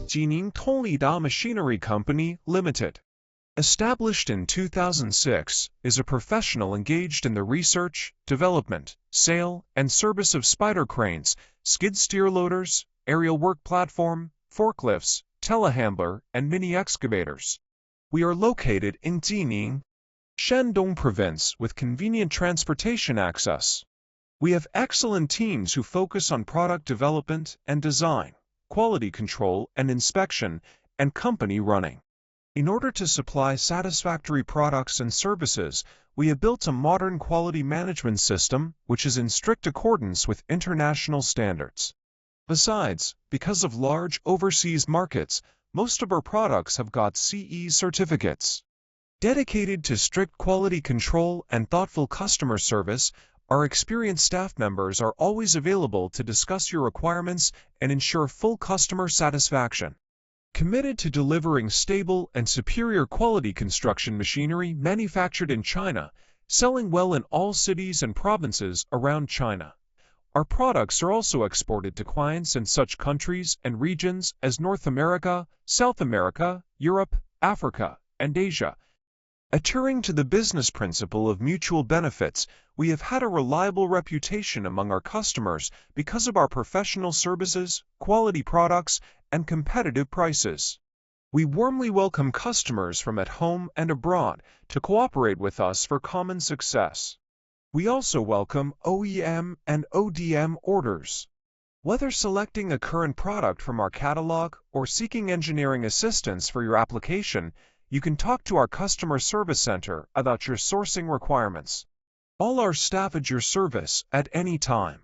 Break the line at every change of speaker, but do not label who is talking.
Jining Tonlita Machinery Company Limited, established in 2006, is a professional engaged in the research, development, sale, and service of spider cranes, skid steer loaders, aerial work platform, forklifts, telehandler, and mini excavators. We are located in Jining, Shandong Province with convenient transportation access. We have excellent teams who focus on product development and design, quality control and inspection, and company running. In order to supply satisfactory products and services, we have built a modern quality management system which is in strict accordance with international standards. Besides, because of large overseas markets, most of our products have got CE certificates. Dedicated to strict quality control and thoughtful customer service, our experienced staff members are always available to discuss your requirements and ensure full customer satisfaction. Committed to delivering stable and superior quality construction machinery manufactured in China, selling well in all cities and provinces around China. Our products are also exported to clients in such countries and regions as North America, South America, Europe, Africa, and Asia. Adhering to the business principle of mutual benefits, we have had a reliable reputation among our customers because of our professional services, quality products, and competitive prices. We warmly welcome customers from at home and abroad to cooperate with us for common success. We also welcome OEM and ODM orders. Whether selecting a current product from our catalog or seeking engineering assistance for your application, you can talk to our customer service center about your sourcing requirements. All our staff at your service at any time.